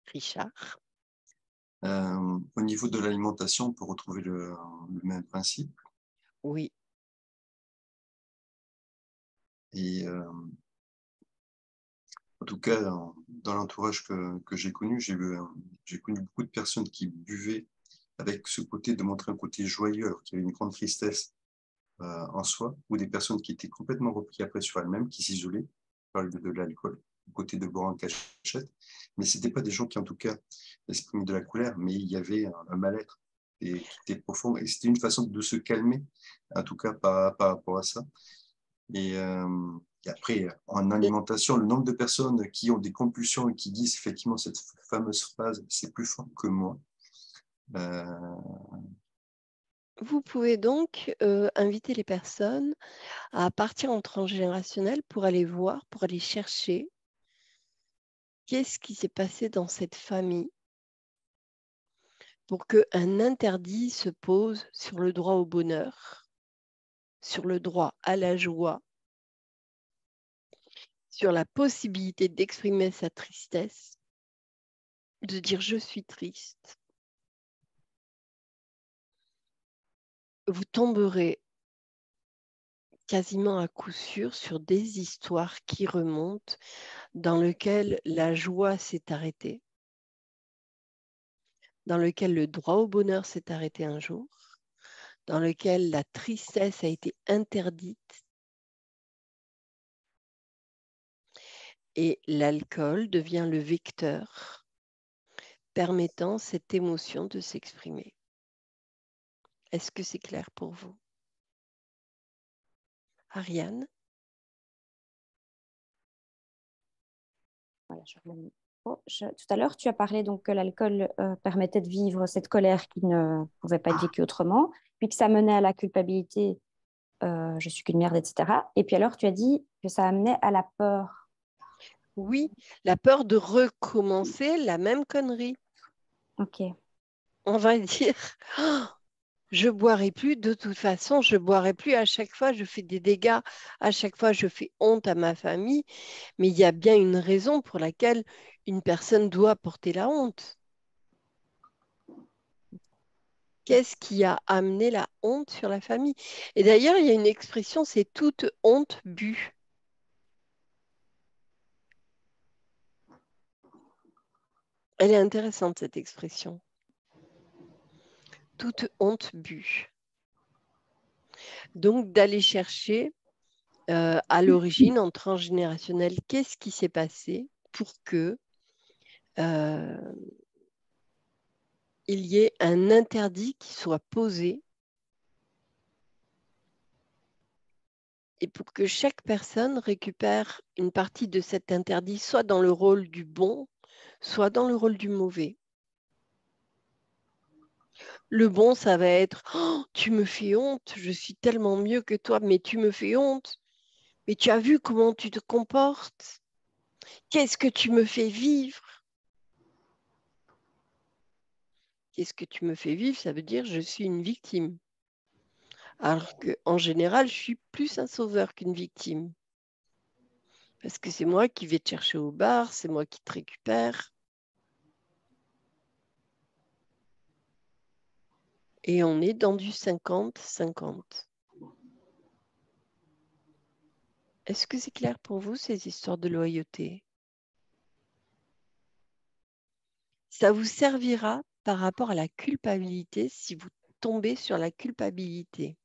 Richard? au niveau de l'alimentation, on peut retrouver le même principe. Oui. Et en tout cas, dans l'entourage que j'ai connu, j'ai connu beaucoup de personnes qui buvaient avec ce côté de montrer un côté joyeux, alors qu'il y avait une grande tristesse en soi, ou des personnes qui étaient complètement repliées après sur elles-mêmes, qui s'isolaient par le de l'alcool, le côté de boire en cachette. Mais ce n'étaient pas des gens qui, en tout cas, exprimaient de la colère, mais il y avait un mal-être qui était profond. Et c'était une façon de se calmer, en tout cas par rapport à ça. Et après, en alimentation, le nombre de personnes qui ont des compulsions et qui disent effectivement cette fameuse phrase « c'est plus fort que moi ». Vous pouvez donc inviter les personnes à partir en transgénérationnel pour aller voir, pour aller chercher qu'est-ce qui s'est passé dans cette famille pour qu'un interdit se pose sur le droit au bonheur, sur le droit à la joie, sur la possibilité d'exprimer sa tristesse, de dire « je suis triste ». Vous tomberez quasiment à coup sûr sur des histoires qui remontent, dans lesquelles la joie s'est arrêtée, dans lesquelles le droit au bonheur s'est arrêté un jour, dans lesquelles la tristesse a été interdite et l'alcool devient le vecteur permettant cette émotion de s'exprimer. Est-ce que c'est clair pour vous? Ariane? Voilà, tout à l'heure, tu as parlé donc que l'alcool permettait de vivre cette colère qui ne pouvait pas être vécue autrement, puis que ça menait à la culpabilité je suis qu'une merde, etc. Et puis alors, tu as dit que ça amenait à la peur. Oui, la peur de recommencer la même connerie. Ok. On va dire, oh, je boirai plus, de toute façon, je boirai plus. À chaque fois, je fais des dégâts. À chaque fois, je fais honte à ma famille. Mais il y a bien une raison pour laquelle une personne doit porter la honte. Qu'est-ce qui a amené la honte sur la famille? Et d'ailleurs, il y a une expression, c'est toute honte bue. Elle est intéressante, cette expression. Toute honte bue. Donc, d'aller chercher à l'origine, en transgénérationnel, qu'est-ce qui s'est passé pour que euh, il y ait un interdit qui soit posé et pour que chaque personne récupère une partie de cet interdit, soit dans le rôle du bon, soit dans le rôle du mauvais. Le bon, ça va être oh, tu me fais honte, je suis tellement mieux que toi, mais tu me fais honte. Mais tu as vu comment tu te comportes? Qu'est-ce que tu me fais vivre? Qu'est-ce que tu me fais vivre? Ça veut dire je suis une victime. Alors qu'en général, je suis plus un sauveur qu'une victime. Parce que c'est moi qui vais te chercher au bar, c'est moi qui te récupère. Et on est dans du 50-50. Est-ce que c'est clair pour vous, ces histoires de loyauté? Ça vous servira par rapport à la culpabilité si vous tombez sur la culpabilité.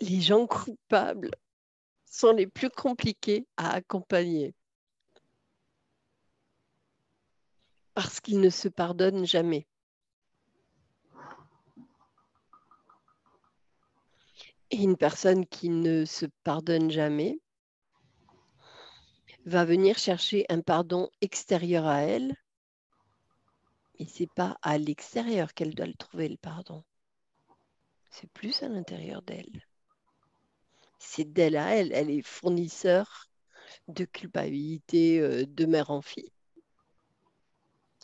Les gens coupables sont les plus compliqués à accompagner parce qu'ils ne se pardonnent jamais. Et une personne qui ne se pardonne jamais va venir chercher un pardon extérieur à elle, mais ce n'est pas à l'extérieur qu'elle doit le trouver, le pardon. C'est plus à l'intérieur d'elle. C'est d'elle à elle. Elle est fournisseur de culpabilité de mère en fille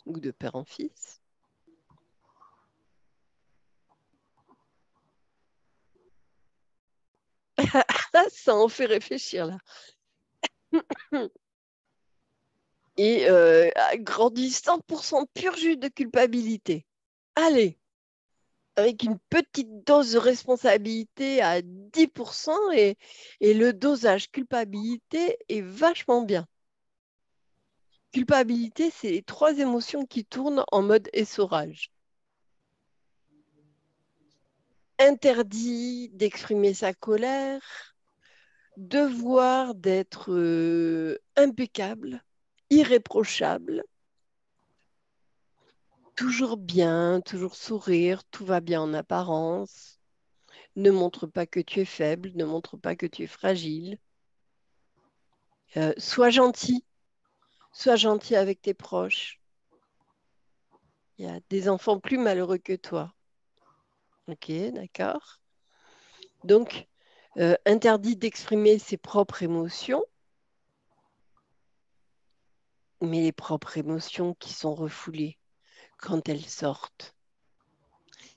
ou de père en fils. Ça en fait réfléchir là. Et grandissant pour son pur jus de culpabilité. Allez, avec une petite dose de responsabilité à 10% et le dosage culpabilité est vachement bien. Culpabilité, c'est les trois émotions qui tournent en mode essorage. Interdit d'exprimer sa colère, devoir d'être impeccable, irréprochable, toujours bien, toujours sourire, tout va bien en apparence. Ne montre pas que tu es faible, ne montre pas que tu es fragile. Sois gentil avec tes proches. Il y a des enfants plus malheureux que toi. Ok, d'accord. Donc, interdit d'exprimer ses propres émotions, mais les propres émotions qui sont refoulées quand elles sortent,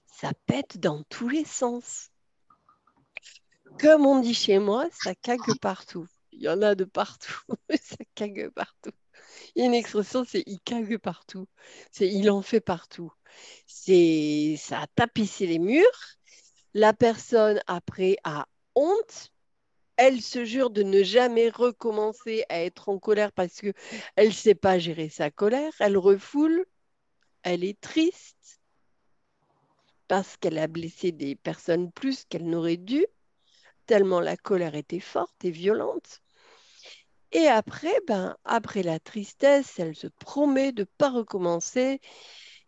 ça pète dans tous les sens. Comme on dit chez moi, ça cague partout. Il y en a de partout. Ça cague partout. Il y a une expression, c'est il cague partout. C'est il en fait partout. C'est ça a tapissé les murs. La personne après a honte. Elle se jure de ne jamais recommencer à être en colère parce que elle ne sait pas gérer sa colère. Elle refoule. Elle est triste parce qu'elle a blessé des personnes plus qu'elle n'aurait dû, tellement la colère était forte et violente. Et après, après la tristesse, elle se promet de ne pas recommencer.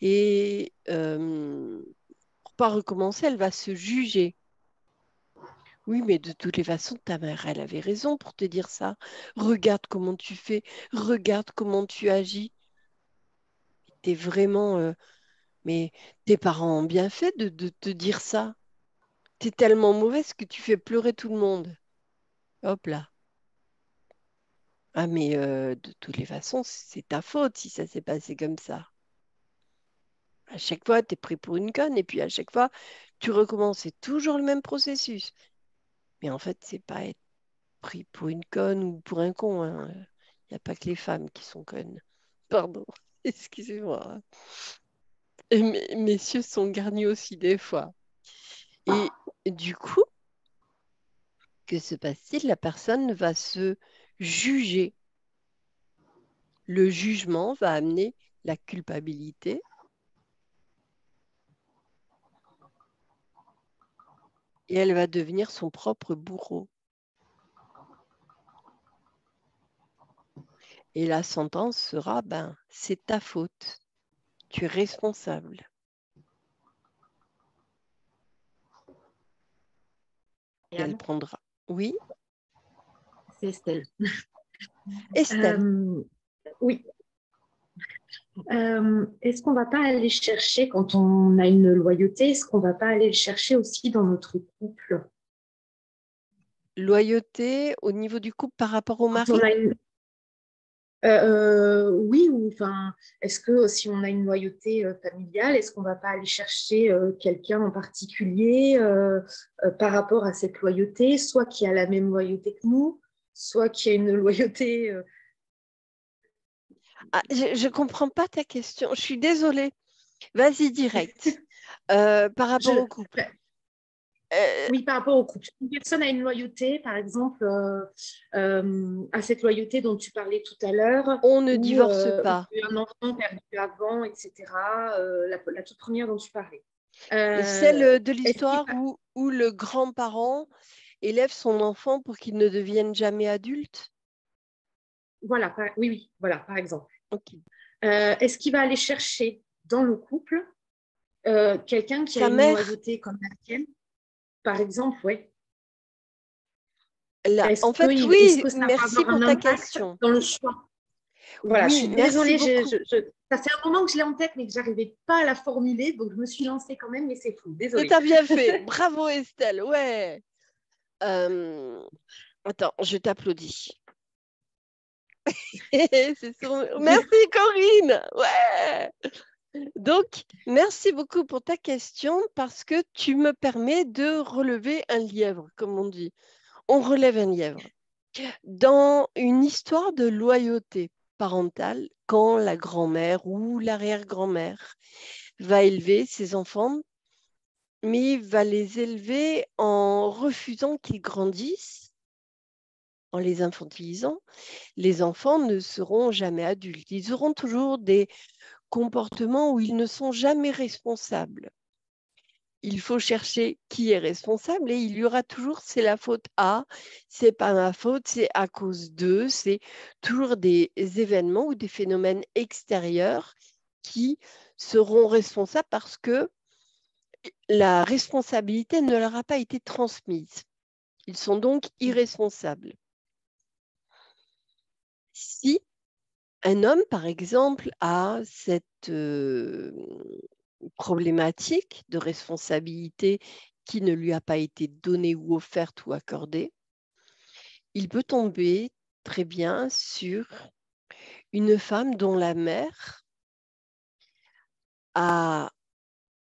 Et pour ne pas recommencer, elle va se juger. Oui, mais de toutes les façons, ta mère, elle avait raison pour te dire ça. Regarde comment tu fais, regarde comment tu agis. T'es vraiment... mais tes parents ont bien fait de te dire ça. Tu es tellement mauvaise que tu fais pleurer tout le monde. Hop là. Ah, mais de toutes les façons, c'est ta faute si ça s'est passé comme ça. À chaque fois, tu es pris pour une conne et puis à chaque fois, tu recommences. C'est toujours le même processus. Mais en fait, c'est pas être pris pour une conne ou pour un con, hein. Il n'y a pas que les femmes qui sont connes. Pardon, excusez-moi. Et messieurs sont garnis aussi des fois. Et du coup, que se passe-t-il? La personne va se juger. Le jugement va amener la culpabilité et elle va devenir son propre bourreau. Et la sentence sera, ben, c'est ta faute. Tu es responsable. Et elle prendra. Oui, C'est Estelle. Estelle. Oui. Est-ce qu'on ne va pas aller chercher, quand on a une loyauté, est-ce qu'on ne va pas aller le chercher aussi dans notre couple? Loyauté au niveau du couple par rapport au Quand mari? on a une... oui, ou enfin, est-ce que si on a une loyauté familiale, est-ce qu'on ne va pas aller chercher quelqu'un en particulier par rapport à cette loyauté, soit qui a la même loyauté que nous, soit qui a une loyauté... Ah, je ne comprends pas ta question. Je suis désolée. Vas-y direct. Par rapport au couple. Oui, par rapport au couple. Une personne a une loyauté, par exemple, à cette loyauté dont tu parlais tout à l'heure. On ne divorce pas. Un enfant perdu avant, etc. La toute première dont tu parlais. Celle de l'histoire où le grand-parent élève son enfant pour qu'il ne devienne jamais adulte? Voilà, oui, voilà, par exemple. Okay. Est-ce qu'il va aller chercher dans le couple quelqu'un qui a une loyauté comme la tienne? Par exemple, oui. En fait, oui, merci pour ta question. Dans le choix. Voilà, oui, je suis désolée, ça fait un moment que je l'ai en tête, mais que je n'arrivais pas à la formuler, donc je me suis lancée quand même, mais c'est fou, désolée. Tu as bien fait, bravo Estelle, ouais. Attends, je t'applaudis. Merci Corinne, ouais. Donc, merci beaucoup pour ta question parce que tu me permets de relever un lièvre, comme on dit. On relève un lièvre. Dans une histoire de loyauté parentale, quand la grand-mère ou l'arrière-grand-mère va élever ses enfants, mais va les élever en refusant qu'ils grandissent, en les infantilisant, les enfants ne seront jamais adultes. Ils auront toujours des comportements où ils ne sont jamais responsables. Il faut chercher qui est responsable et il y aura toujours c'est la faute à, c'est pas ma faute, c'est à cause d'eux, c'est toujours des événements ou des phénomènes extérieurs qui seront responsables parce que la responsabilité ne leur a pas été transmise. Ils sont donc irresponsables. Si un homme, par exemple, a cette problématique de responsabilité qui ne lui a pas été donnée ou offerte ou accordée, il peut tomber très bien sur une femme dont la mère a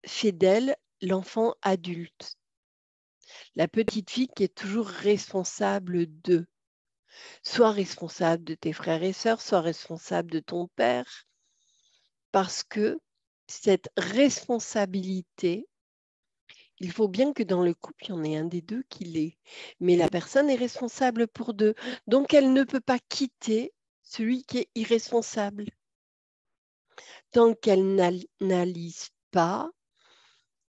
fait d'elle l'enfant adulte, la petite fille qui est toujours responsable d'eux, soit responsable de tes frères et sœurs, soit responsable de ton père, parce que cette responsabilité, il faut bien que dans le couple, il y en ait un des deux qui l'ait. Mais la personne est responsable pour deux. Donc, elle ne peut pas quitter celui qui est irresponsable tant qu'elle n'analyse pas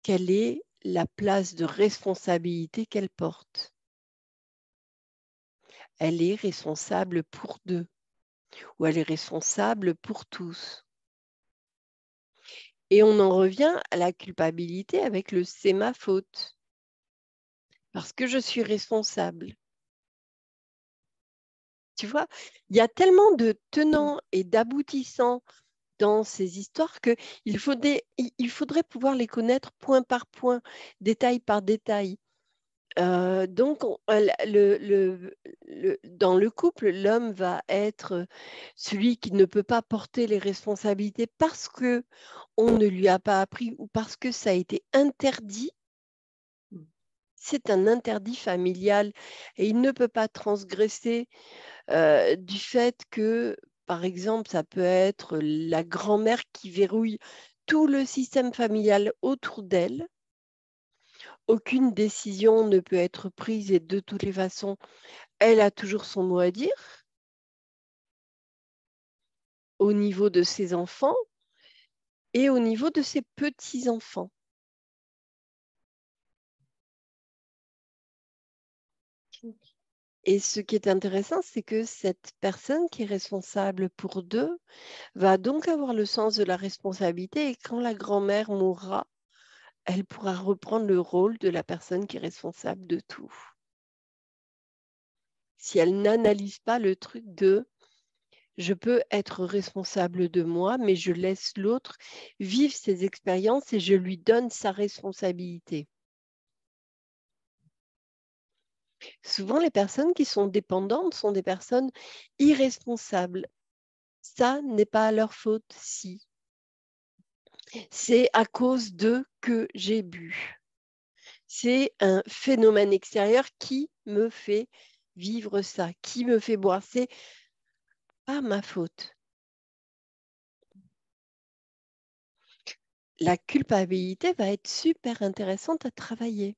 quelle est la place de responsabilité qu'elle porte. Elle est responsable pour deux ou elle est responsable pour tous. Et on en revient à la culpabilité avec le « c'est ma faute » parce que je suis responsable. Tu vois, il y a tellement de tenants et d'aboutissants dans ces histoires qu'il faudrait pouvoir les connaître point par point, détail par détail. Donc, dans le couple, l'homme va être celui qui ne peut pas porter les responsabilités parce qu'on ne lui a pas appris ou parce que ça a été interdit. C'est un interdit familial et il ne peut pas transgresser du fait que, par exemple, ça peut être la grand-mère qui verrouille tout le système familial autour d'elle. Aucune décision ne peut être prise et de toutes les façons, elle a toujours son mot à dire au niveau de ses enfants et au niveau de ses petits-enfants. Et ce qui est intéressant, c'est que cette personne qui est responsable pour deux va donc avoir le sens de la responsabilité et quand la grand-mère mourra, elle pourra reprendre le rôle de la personne qui est responsable de tout. Si elle n'analyse pas le truc de je peux être responsable de moi, mais je laisse l'autre vivre ses expériences et je lui donne sa responsabilité. Souvent, les personnes qui sont dépendantes sont des personnes irresponsables. Ça n'est pas leur faute, si. C'est à cause de que j'ai bu. C'est un phénomène extérieur qui me fait vivre ça, qui me fait boire. C'est pas ma faute. La culpabilité va être super intéressante à travailler.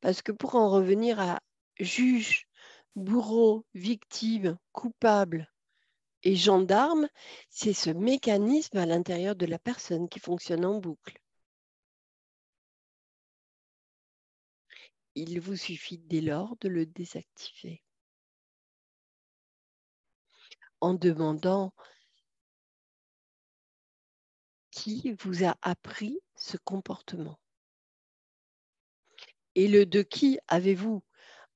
Parce que pour en revenir à juge, bourreau, victime, coupable et gendarme, c'est ce mécanisme à l'intérieur de la personne qui fonctionne en boucle. Il vous suffit dès lors de le désactiver en demandant qui vous a appris ce comportement. Et le de qui avez-vous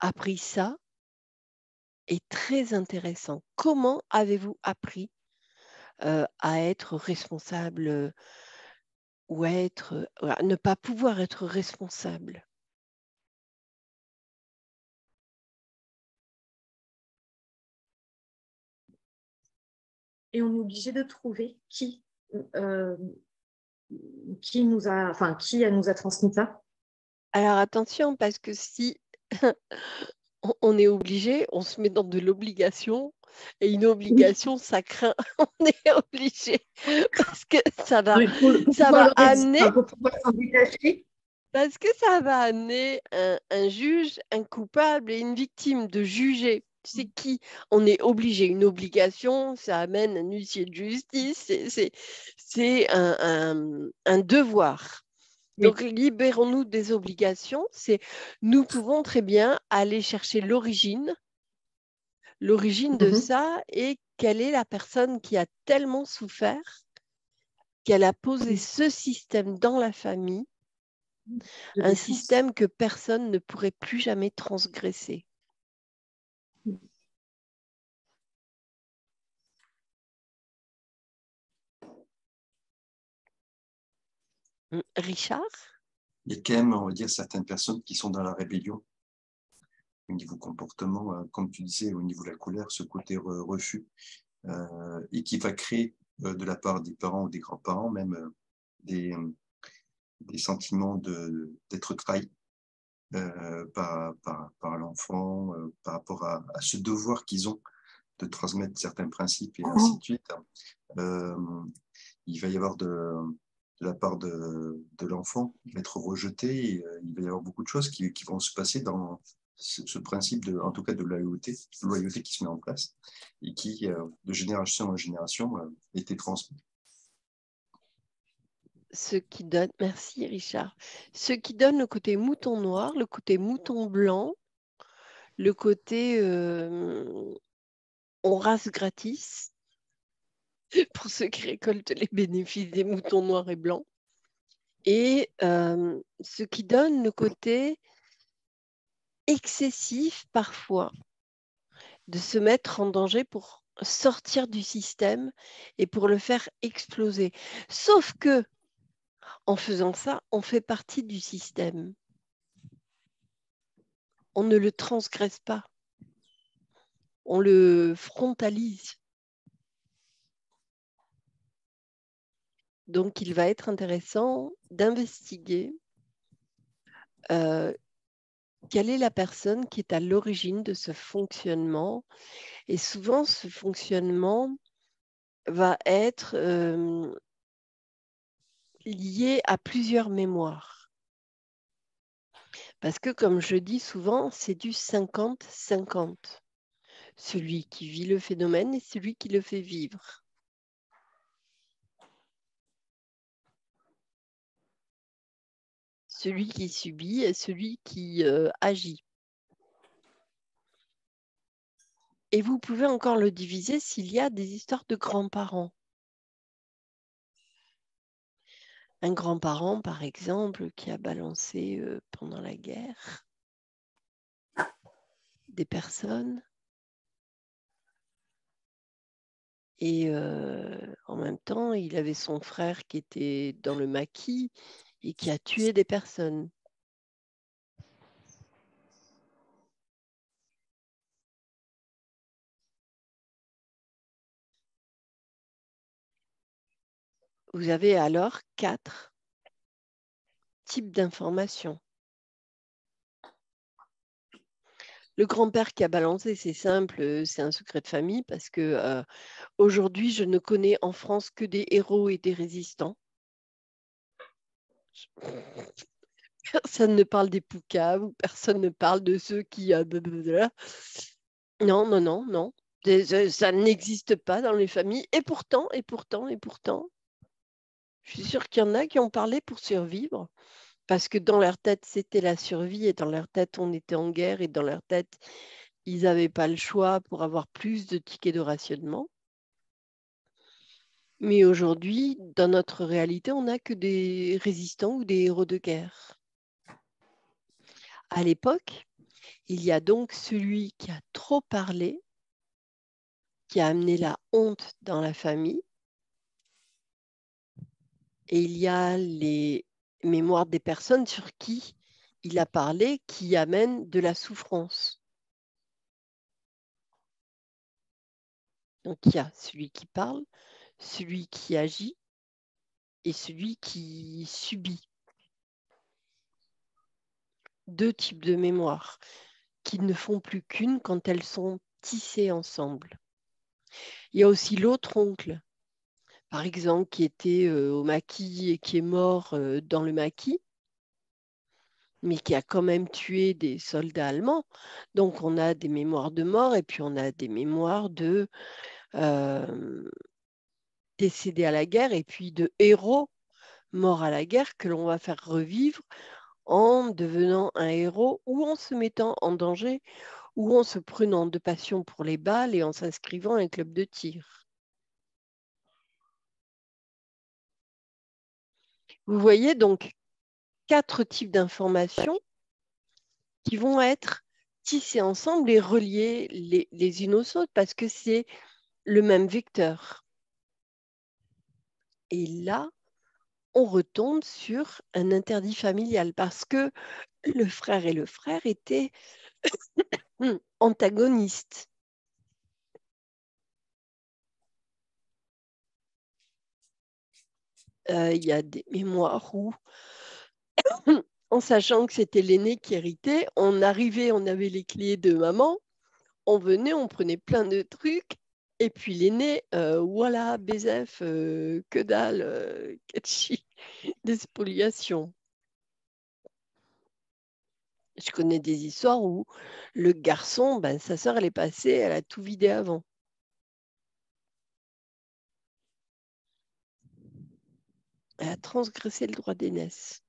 appris ça est très intéressant. Comment avez-vous appris à être responsable ou à ne pas pouvoir être responsable? Et on est obligé de trouver qui nous a transmis ça. Alors attention, parce que si on est obligé, on se met dans de l'obligation, et une obligation, ça craint, on est obligé, parce que ça va amener... Pour pouvoir s'en détacher. Parce que ça va amener un juge, un coupable et une victime de juger. C'est qui? On est obligé. Une obligation, ça amène un huissier de justice. C'est un devoir. Oui. Donc, libérons-nous des obligations. Nous pouvons très bien aller chercher l'origine de ça et quelle est la personne qui a tellement souffert qu'elle a posé ce système dans la famille. Un système que personne ne pourrait plus jamais transgresser. Richard? Il y a quand même, on va dire, certaines personnes qui sont dans la rébellion au niveau comportement, comme tu disais, au niveau de la colère, ce côté refus, et qui va créer de la part des parents ou des grands-parents même des sentiments d'être trahi par l'enfant, par rapport à ce devoir qu'ils ont de transmettre certains principes et ainsi de suite. Il va y avoir de la part de l'enfant, il va être rejeté, et, il va y avoir beaucoup de choses qui vont se passer dans ce principe, en tout cas de loyauté qui se met en place et qui, de génération en génération, était transmis. Ce qui donne, merci Richard, ce qui donne le côté mouton noir, le côté mouton blanc, le côté on rase gratis, pour ceux qui récoltent les bénéfices des moutons noirs et blancs, et ce qui donne le côté excessif parfois de se mettre en danger pour sortir du système et pour le faire exploser. Sauf que en faisant ça, on fait partie du système. on ne le transgresse pas, on le frontalise. Donc, il va être intéressant d'investiguer quelle est la personne qui est à l'origine de ce fonctionnement. Et souvent, ce fonctionnement va être lié à plusieurs mémoires. Parce que, comme je dis souvent, c'est du 50-50. Celui qui vit le phénomène et celui qui le fait vivre. Celui qui subit et celui qui agit. Et vous pouvez encore le diviser s'il y a des histoires de grands-parents. Un grand-parent, par exemple, qui a balancé pendant la guerre des personnes et en même temps, il avait son frère qui était dans le maquis et qui a tué des personnes. Vous avez alors 4 types d'informations. Le grand-père qui a balancé, c'est simple, c'est un secret de famille parce que aujourd'hui, je ne connais en France que des héros et des résistants. Personne ne parle des poucaves ou personne ne parle de ceux qui... Non, non, non, non. Ça n'existe pas dans les familles. Et pourtant, je suis sûre qu'il y en a qui ont parlé pour survivre. Parce que dans leur tête, c'était la survie. Et dans leur tête, on était en guerre. Et dans leur tête, ils n'avaient pas le choix pour avoir plus de tickets de rationnement. Mais aujourd'hui, dans notre réalité, on n'a que des résistants ou des héros de guerre. À l'époque, il y a donc celui qui a trop parlé, qui a amené la honte dans la famille. Et il y a les mémoires des personnes sur qui il a parlé qui amènent de la souffrance. Donc il y a celui qui parle, celui qui agit et celui qui subit. 2 types de mémoires qui ne font plus qu'une quand elles sont tissées ensemble. Il y a aussi l'autre oncle, par exemple, qui était au maquis et qui est mort dans le maquis, mais qui a quand même tué des soldats allemands. Donc, on a des mémoires de mort et puis on a des mémoires de décédés à la guerre et puis de héros morts à la guerre que l'on va faire revivre en devenant un héros ou en se mettant en danger ou en se prenant de passion pour les balles et en s'inscrivant à un club de tir. Vous voyez donc 4 types d'informations qui vont être tissées ensemble et reliées les unes aux autres parce que c'est le même vecteur. Et là, on retombe sur un interdit familial parce que le frère et le frère étaient antagonistes. Il y a des mémoires où, en sachant que c'était l'aîné qui héritait, on arrivait, on avait les clés de maman, on venait, on prenait plein de trucs, et puis l'aîné, voilà, Bézef, que dalle, catchy, des spoliations. Je connais des histoires où le garçon, ben, sa sœur, elle est passée, elle a tout vidé avant. Elle a transgressé le droit d'aînesse.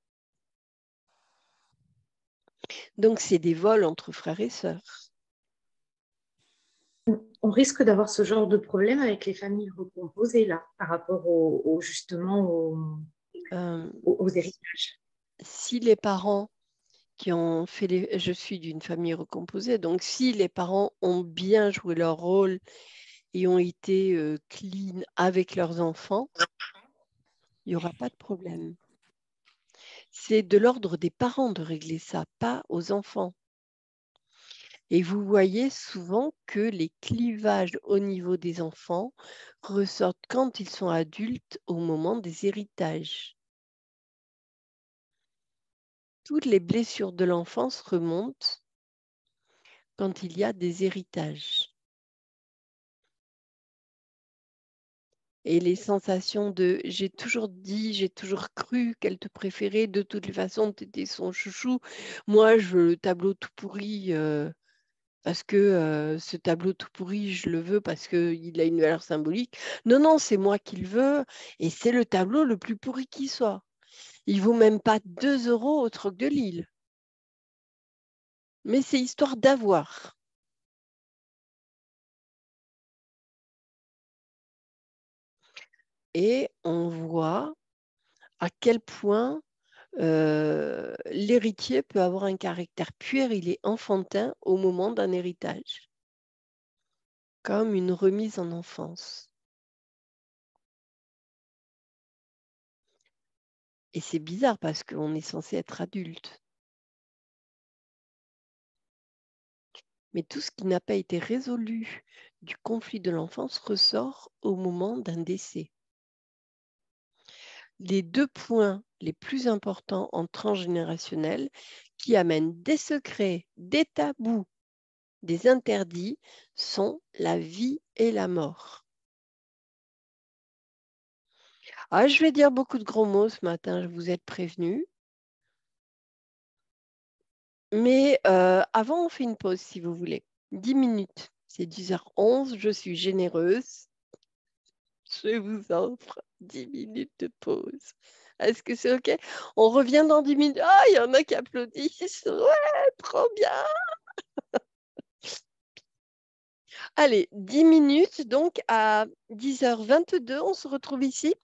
Donc, c'est des vols entre frères et sœurs. On risque d'avoir ce genre de problème avec les familles recomposées, là, par rapport justement aux héritages. Si les parents qui ont fait les... Je suis d'une famille recomposée, donc si les parents ont bien joué leur rôle et ont été clean avec leurs enfants, il n'y aura pas de problème. C'est de l'ordre des parents de régler ça, pas aux enfants. Et vous voyez souvent que les clivages au niveau des enfants ressortent quand ils sont adultes au moment des héritages. Toutes les blessures de l'enfance remontent quand il y a des héritages. Et les sensations de « j'ai toujours dit, j'ai toujours cru qu'elle te préférait, de toutes les façons, tu étais son chouchou. Moi, je veux le tableau tout pourri parce que ce tableau tout pourri, je le veux parce qu'il a une valeur symbolique. Non, non, c'est moi qui le veux et c'est le tableau le plus pourri qui soit. Il ne vaut même pas 2 € au Troc de Lille. Mais c'est histoire d'avoir. Et on voit à quel point l'héritier peut avoir un caractère puéril et enfantin au moment d'un héritage, comme une remise en enfance. Et c'est bizarre parce qu'on est censé être adulte. Mais tout ce qui n'a pas été résolu du conflit de l'enfance ressort au moment d'un décès. Les 2 points les plus importants en transgénérationnel qui amènent des secrets, des tabous, des interdits sont la vie et la mort. Ah, je vais dire beaucoup de gros mots ce matin, je vous ai prévenu. Mais avant, on fait une pause si vous voulez. 10 minutes. C'est 10h11, je suis généreuse. Je vous offre 10 minutes de pause. Est-ce que c'est OK? On revient dans 10 minutes. Ah, il y en a qui applaudissent. Ouais, trop bien. Allez, 10 minutes, donc à 10h22, on se retrouve ici.